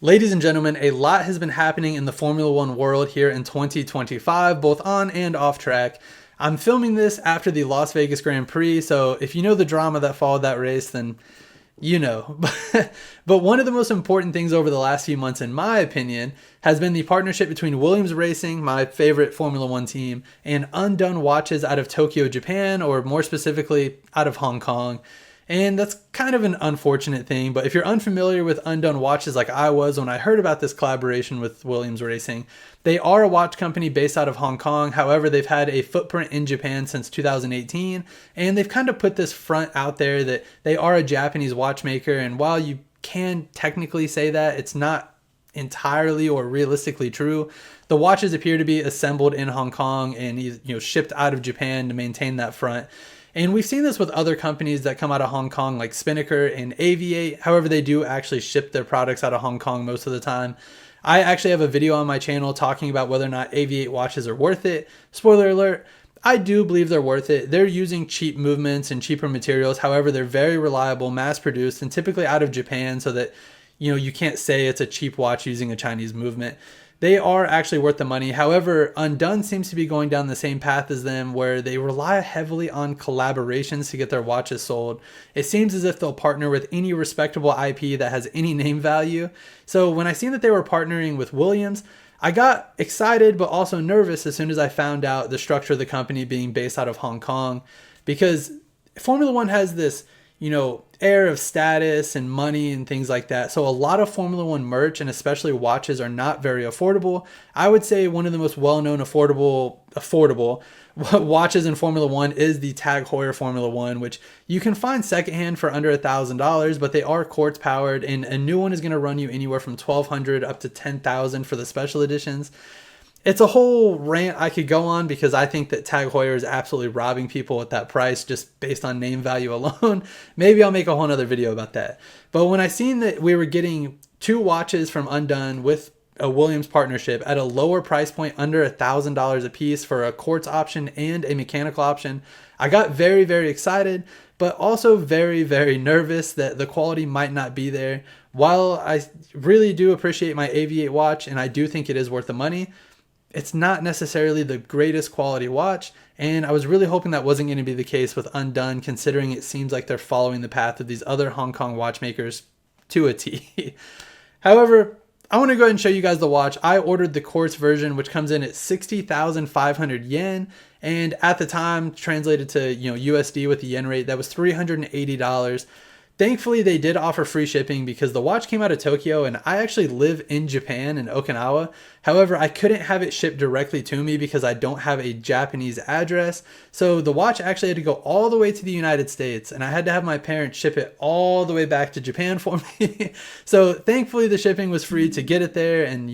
Ladies and gentlemen, a lot has been happening in the Formula One world here in 2025, both on and off track. I'm filming this after the Las Vegas Grand Prix, so if you know the drama that followed that race, then you know. But one of the most important things over the last few months, in my opinion, has been the partnership between Williams Racing, my favorite Formula One team, and Undone Watches out of Tokyo, Japan, or more specifically, out of Hong Kong. And that's kind of an unfortunate thing, but if you're unfamiliar with Undone Watches like I was when I heard about this collaboration with Williams Racing, they are a watch company based out of Hong Kong. However, they've had a footprint in Japan since 2018, and they've kind of put this front out there that they are a Japanese watchmaker. And while you can technically say that, it's not entirely or realistically true. The watches appear to be assembled in Hong Kong and shipped out of Japan to maintain that front. And we've seen this with other companies that come out of Hong Kong like Spinnaker and Aviate. However, they do actually ship their products out of Hong Kong most of the time. I actually have a video on my channel talking about whether or not Aviate watches are worth it. Spoiler alert, I do believe they're worth it. They're using cheap movements and cheaper materials. However, they're very reliable, mass produced, and typically out of Japan, so that you can't say it's a cheap watch using a Chinese movement. They are actually worth the money. However, Undone seems to be going down the same path as them, where they rely heavily on collaborations to get their watches sold. It seems as if they'll partner with any respectable IP that has any name value. So when I seen that they were partnering with Williams, I got excited but also nervous as soon as I found out the structure of the company being based out of Hong Kong, because Formula One has this air of status and money and things like that. So a lot of Formula One merch, and especially watches, are not very affordable. I would say one of the most well-known affordable watches in Formula One is the Tag Heuer Formula One, which you can find secondhand for under $1,000, but they are quartz powered, and a new one is going to run you anywhere from $1,200 up to $10,000 for the special editions. It's a whole rant I could go on, because I think that Tag Heuer is absolutely robbing people at that price just based on name value alone. Maybe I'll make a whole nother video about that. But when I seen that we were getting two watches from Undone with a Williams partnership at a lower price point, under $1,000 a piece, for a quartz option and a mechanical option, I got very, very excited, but also very, very nervous that the quality might not be there. While I really do appreciate my Aviate watch, and I do think it is worth the money, it's not necessarily the greatest quality watch, and I was really hoping that wasn't going to be the case with Undone, considering it seems like they're following the path of these other Hong Kong watchmakers to a T. However, I want to go ahead and show you guys the watch. I ordered the quartz version, which comes in at 60,500 yen, and at the time, translated to USD with the yen rate, that was $380. Thankfully, they did offer free shipping, because the watch came out of Tokyo and I actually live in Japan, in Okinawa. However, I couldn't have it shipped directly to me because I don't have a Japanese address. So the watch actually had to go all the way to the United States, and I had to have my parents ship it all the way back to Japan for me. So thankfully the shipping was free to get it there, and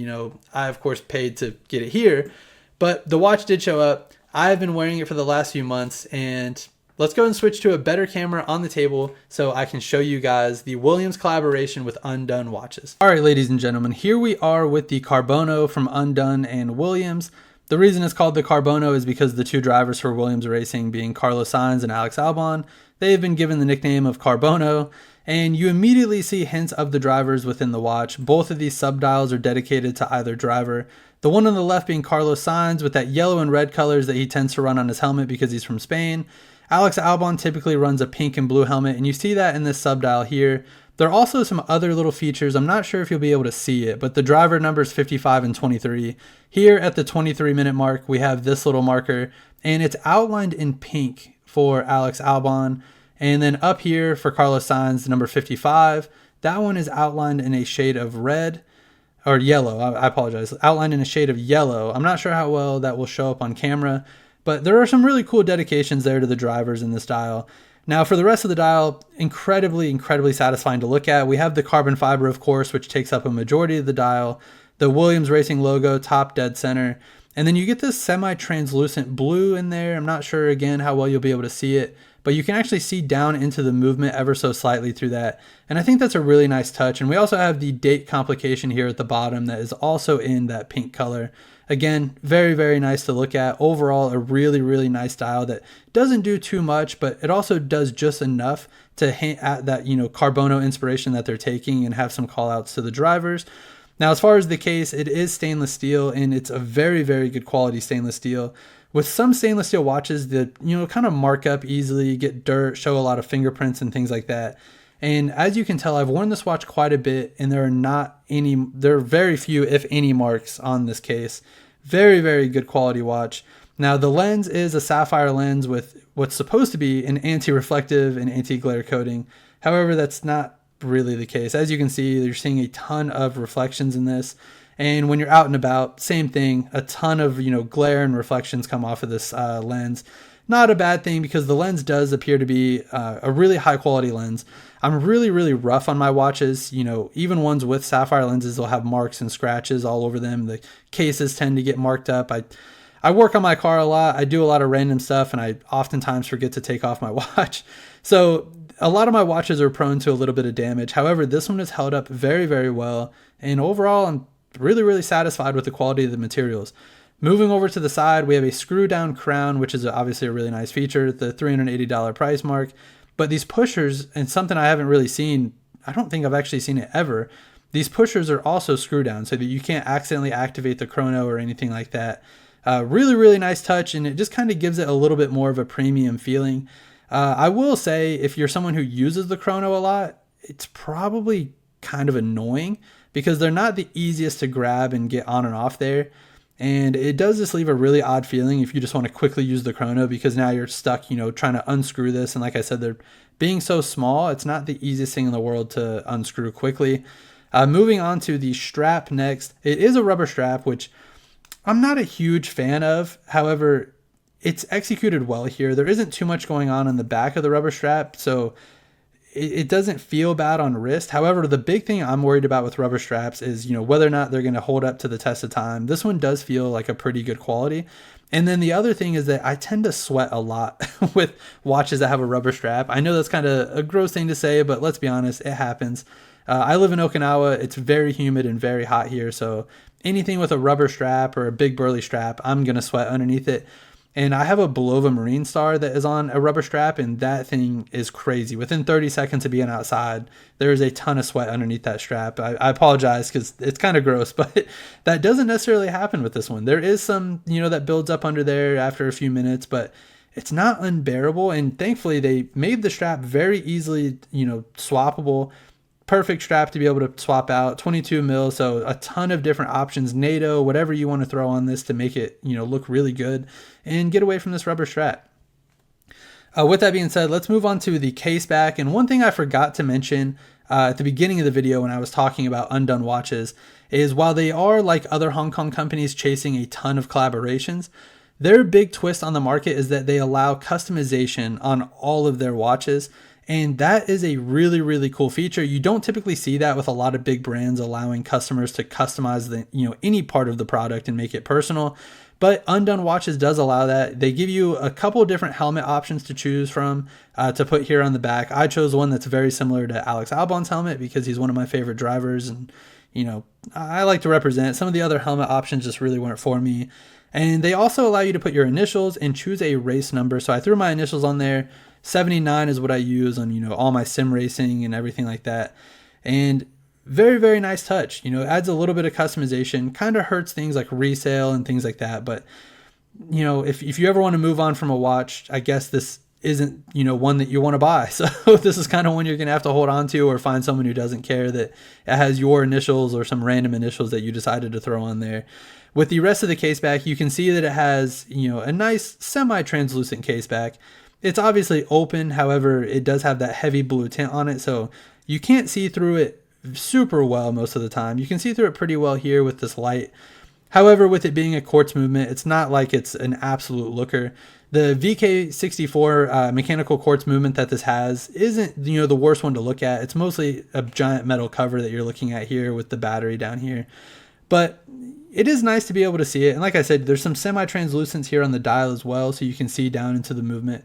I of course paid to get it here. But the watch did show up. I've been wearing it for the last few months, and let's go and switch to a better camera on the table so I can show you guys the Williams collaboration with Undone Watches. All right, ladies and gentlemen, here we are with the Carbono from Undone and Williams. The reason it's called the Carbono is because the two drivers for Williams Racing, being Carlos Sainz and Alex Albon, they've been given the nickname of Carbono, and you immediately see hints of the drivers within the watch. Both of these subdials are dedicated to either driver. The one on the left being Carlos Sainz, with that yellow and red colors that he tends to run on his helmet because he's from Spain. Alex Albon typically runs a pink and blue helmet, and you see that in this subdial here. There are also some other little features. I'm not sure if you'll be able to see it, but the driver numbers 55 and 23. Here at the 23-minute mark, we have this little marker, and it's outlined in pink for Alex Albon. And then up here for Carlos Sainz, number 55, that one is outlined in a shade of red, or yellow, I apologize, outlined in a shade of yellow. I'm not sure how well that will show up on camera, but there are some really cool dedications there to the drivers in this dial. Now, for the rest of the dial, incredibly, incredibly satisfying to look at. We have the carbon fiber, of course, which takes up a majority of the dial. The Williams Racing logo, top dead center. And then you get this semi-translucent blue in there. I'm not sure, again, how well you'll be able to see it, but you can actually see down into the movement ever so slightly through that. And I think that's a really nice touch. And we also have the date complication here at the bottom that is also in that pink color. Again, very, very nice to look at. Overall, a really, really nice dial that doesn't do too much, but it also does just enough to hint at that, Carbono inspiration that they're taking and have some call outs to the drivers. Now, as far as the case, it is stainless steel, and it's a very, very good quality stainless steel. With some stainless steel watches that, kind of mark up easily, get dirt, show a lot of fingerprints and things like that. And as you can tell, I've worn this watch quite a bit, and there are very few, if any, marks on this case. Very, very good quality watch. Now, the lens is a sapphire lens with what's supposed to be an anti-reflective and anti-glare coating. However, that's not really the case. As you can see, you're seeing a ton of reflections in this. And when you're out and about, same thing, a ton of, glare and reflections come off of this lens. Not a bad thing, because the lens does appear to be a really high quality lens. I'm really, really rough on my watches. Even ones with sapphire lenses will have marks and scratches all over them. The cases tend to get marked up. I work on my car a lot. I do a lot of random stuff, and I oftentimes forget to take off my watch. So a lot of my watches are prone to a little bit of damage. However, this one has held up very, very well. And overall, I'm really, really satisfied with the quality of the materials. Moving over to the side, we have a screw down crown, which is obviously a really nice feature, the $380 price mark. But these pushers, and something I haven't really seen, I don't think I've actually seen it ever, these pushers are also screw down so that you can't accidentally activate the chrono or anything like that. Really, really nice touch, and it just kind of gives it a little bit more of a premium feeling. I will say, if you're someone who uses the chrono a lot, it's probably kind of annoying because they're not the easiest to grab and get on and off there. And it does just leave a really odd feeling if you just want to quickly use the chrono, because now you're stuck, trying to unscrew this. And like I said, they're being so small, it's not the easiest thing in the world to unscrew quickly. Moving on to the strap next. It is a rubber strap, which I'm not a huge fan of. However, it's executed well here. There isn't too much going on in the back of the rubber strap, so it doesn't feel bad on wrist. However, the big thing I'm worried about with rubber straps is, whether or not they're going to hold up to the test of time. This one does feel like a pretty good quality. And then the other thing is that I tend to sweat a lot with watches that have a rubber strap. I know that's kind of a gross thing to say, but let's be honest, it happens. I live in Okinawa. It's very humid and very hot here. So anything with a rubber strap or a big burly strap, I'm going to sweat underneath it. And I have a Bulova Marine Star that is on a rubber strap, and that thing is crazy. Within 30 seconds of being outside, there is a ton of sweat underneath that strap. I apologize because it's kind of gross, but that doesn't necessarily happen with this one. There is some, that builds up under there after a few minutes, but it's not unbearable. And thankfully, they made the strap very easily, swappable. Perfect strap to be able to swap out, 22 mil, so a ton of different options, NATO, whatever you want to throw on this to make it, look really good and get away from this rubber strap. With that being said, let's move on to the case back. And one thing I forgot to mention at the beginning of the video when I was talking about Undone Watches is, while they are like other Hong Kong companies chasing a ton of collaborations, their big twist on the market is that they allow customization on all of their watches. And that is a really, really cool feature. You don't typically see that with a lot of big brands, allowing customers to customize any part of the product and make it personal. But Undone Watches does allow that. They give you a couple of different helmet options to choose from to put here on the back. I chose one that's very similar to Alex Albon's helmet because he's one of my favorite drivers, and I like to represent. Some of the other helmet options just really weren't for me. And they also allow you to put your initials and choose a race number. So I threw my initials on there. 79 is what I use on, all my sim racing and everything like that. And very, very nice touch. Adds a little bit of customization, kind of hurts things like resale and things like that. But, if you ever want to move on from a watch, I guess this isn't, one that you want to buy. So this is kind of one you're going to have to hold on to, or find someone who doesn't care that it has your initials or some random initials that you decided to throw on there. With the rest of the case back, you can see that it has, a nice semi-translucent case back. It's obviously open, however, it does have that heavy blue tint on it, so you can't see through it super well most of the time. You can see through it pretty well here with this light. However, with it being a quartz movement, it's not like it's an absolute looker. The VK64 mechanical quartz movement that this has isn't, the worst one to look at. It's mostly a giant metal cover that you're looking at here with the battery down here. But it is nice to be able to see it. And like I said, there's some semi-translucence here on the dial as well, so you can see down into the movement.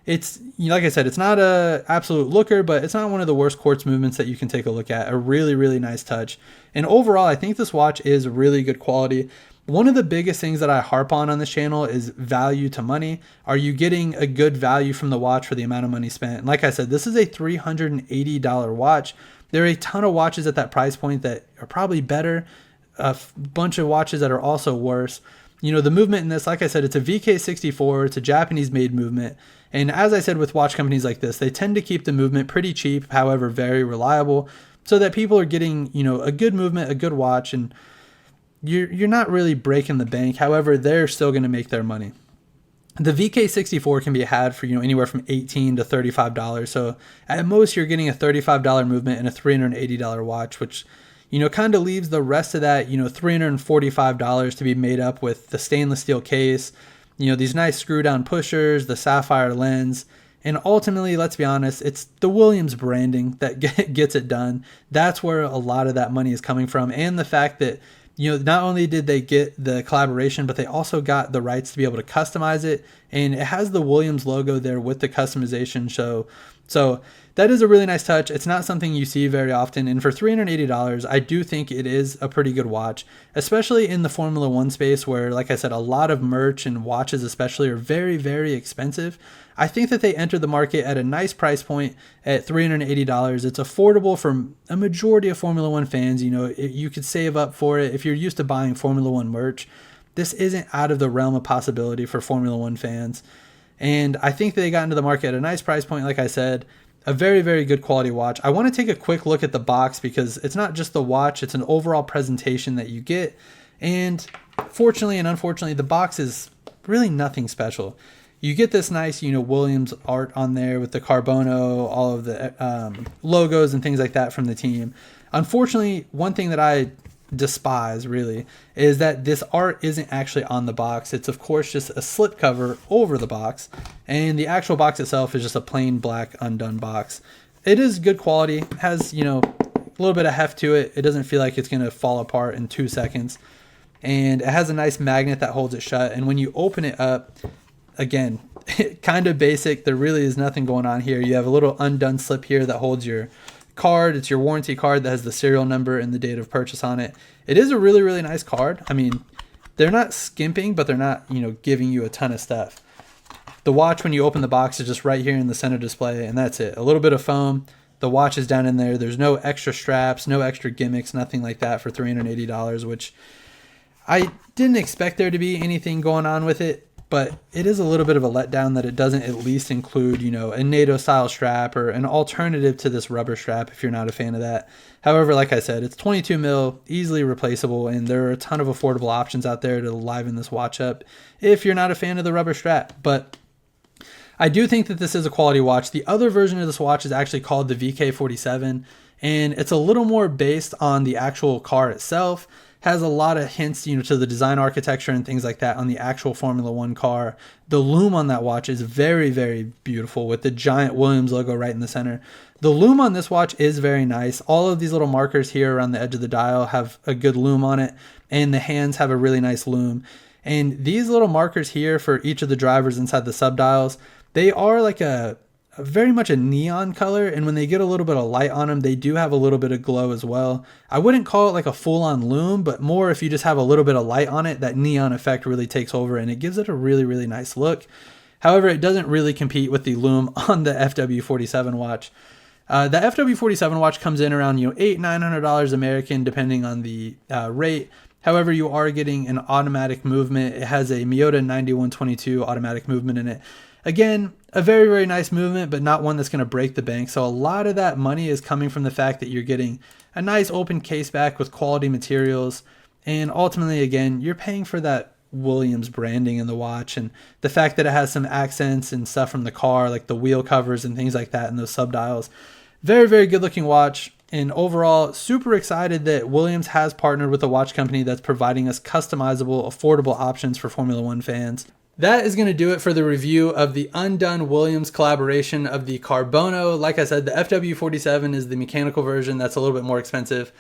It's, like I said, it's not a absolute looker, but it's not one of the worst quartz movements that you can take a look at. A really, really nice touch. And overall, I think this watch is really good quality. One of the biggest things that I harp on this channel is value to money. Are you getting a good value from the watch for the amount of money spent? And like I said, this is a $380 watch. There are a ton of watches at that price point that are probably better, a bunch of watches that are also worse. The movement in this, like I said, it's a VK64. It's a Japanese-made movement. And as I said with watch companies like this, they tend to keep the movement pretty cheap, however, very reliable, so that people are getting, a good movement, a good watch, and you're not really breaking the bank. However, they're still going to make their money. The VK64 can be had for, anywhere from $18 to $35. So at most, you're getting a $35 movement and a $380 watch, which kind of leaves the rest of that, $345 to be made up with the stainless steel case, these nice screw down pushers, the sapphire lens. And ultimately, let's be honest, it's the Williams branding that gets it done. That's where a lot of that money is coming from. And the fact that, not only did they get the collaboration, but they also got the rights to be able to customize it. And it has the Williams logo there with the customization. So that is a really nice touch. It's not something you see very often. And for $380, I do think it is a pretty good watch, especially in the Formula One space where, like I said, a lot of merch and watches especially are very, very expensive. I think that they entered the market at a nice price point at $380. It's affordable for a majority of Formula One fans. You could save up for it. If you're used to buying Formula One merch, this isn't out of the realm of possibility for Formula One fans. And I think they got into the market at a nice price point, like I said. A very, very good quality watch. I want to take a quick look at the box because it's not just the watch, it's an overall presentation that you get. And fortunately and unfortunately, the box is really nothing special. You get this nice, Williams art on there with the Carbono, all of the logos and things like that from the team. Unfortunately, one thing that I despise really is that this art isn't actually on the box. It's of course just a slip cover over the box, and the actual box itself is just a plain black undone box. It is good quality, it has a little bit of heft to it. It doesn't feel like it's going to fall apart in 2 seconds, and it has a nice magnet that holds it shut. And when you open it up, again, kind of basic, there really is nothing going on here. You have a little undone slip here that holds your card. It's your warranty card that has the serial number and the date of purchase on it. It is a really, really nice card. I mean, they're not skimping, but they're not, giving you a ton of stuff. The watch, when you open the box, is just right here in the center display, and that's it. A little bit of foam. The watch is down in there. There's no extra straps, no extra gimmicks, nothing like that for $380, which I didn't expect there to be anything going on with it. But it is a little bit of a letdown that it doesn't at least include, a NATO style strap or an alternative to this rubber strap if you're not a fan of that. However, like I said, it's 22 mil, easily replaceable, and there are a ton of affordable options out there to liven this watch up if you're not a fan of the rubber strap. But I do think that this is a quality watch. The other version of this watch is actually called the VK47, and it's a little more based on the actual car itself. Has a lot of hints, to the design architecture and things like that on the actual Formula One car. The lume on that watch is very, very beautiful with the giant Williams logo right in the center. The lume on this watch is very nice. All of these little markers here around the edge of the dial have a good lume on it, and the hands have a really nice lume. And these little markers here for each of the drivers inside the subdials, they are like a very much a neon color, and when they get a little bit of light on them, they do have a little bit of glow as well. I wouldn't call it like a full-on lume, but more if you just have a little bit of light on it, that neon effect really takes over and it gives it a really, really nice look. However, it doesn't really compete with the lume on the FW47 watch. The FW47 watch comes in around $800-900 American, depending on the rate. However, you are getting an automatic movement. It has a Miyota 9122 automatic movement in it. Again, a very, very nice movement, but not one that's going to break the bank. So a lot of that money is coming from the fact that you're getting a nice open case back with quality materials. And ultimately, again, you're paying for that Williams branding in the watch and the fact that it has some accents and stuff from the car, like the wheel covers and things like that in those subdials. Very, very good looking watch. And overall, super excited that Williams has partnered with a watch company that's providing us customizable, affordable options for Formula One fans. That is going to do it for the review of the Undone Williams collaboration of the Carbono. Like I said, the FW47 is the mechanical version that's a little bit more expensive.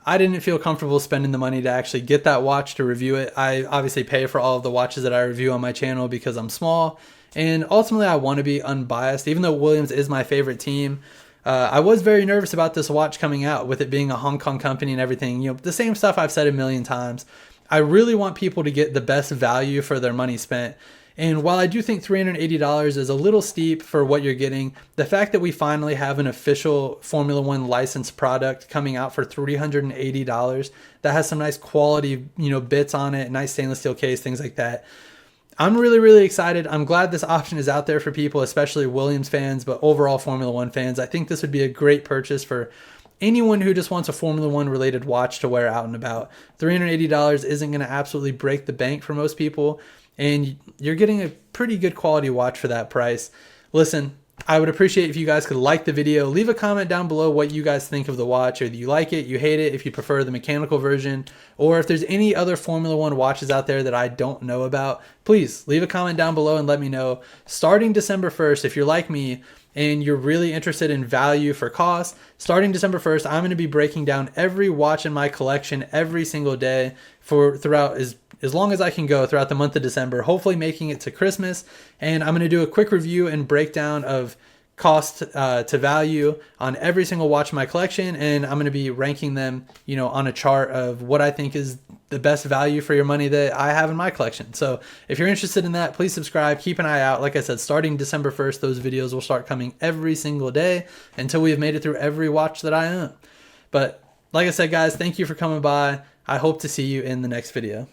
I didn't feel comfortable spending the money to actually get that watch to review it. I obviously pay for all of the watches that I review on my channel because I'm small, and ultimately I want to be unbiased. Even though Williams is my favorite team, I was very nervous about this watch coming out with it being a Hong Kong company and everything. The same stuff I've said a million times. I really want people to get the best value for their money spent. And while I do think $380 is a little steep for what you're getting, the fact that we finally have an official Formula One licensed product coming out for $380 that has some nice quality, bits on it, nice stainless steel case, things like that. I'm really, really excited. I'm glad this option is out there for people, especially Williams fans, but overall Formula One fans. I think this would be a great purchase for anyone who just wants a Formula One related watch to wear out and about. $380 isn't going to absolutely break the bank for most people, and you're getting a pretty good quality watch for that price. Listen, I would appreciate if you guys could like the video, leave a comment down below what you guys think of the watch, or you like it, you hate it, if you prefer the mechanical version, or if there's any other Formula One watches out there that I don't know about, please leave a comment down below and let me know. Starting December 1st, if you're like me and you're really interested in value for cost, starting December 1st, I'm going to be breaking down every watch in my collection every single day throughout as long as I can go throughout the month of December, hopefully making it to Christmas. And I'm going to do a quick review and breakdown of cost to value on every single watch in my collection. And I'm going to be ranking them, on a chart of what I think is the best value for your money that I have in my collection. So if you're interested in that, please subscribe, keep an eye out. Like I said, starting December 1st, those videos will start coming every single day until we have made it through every watch that I own. But like I said, guys, thank you for coming by. I hope to see you in the next video.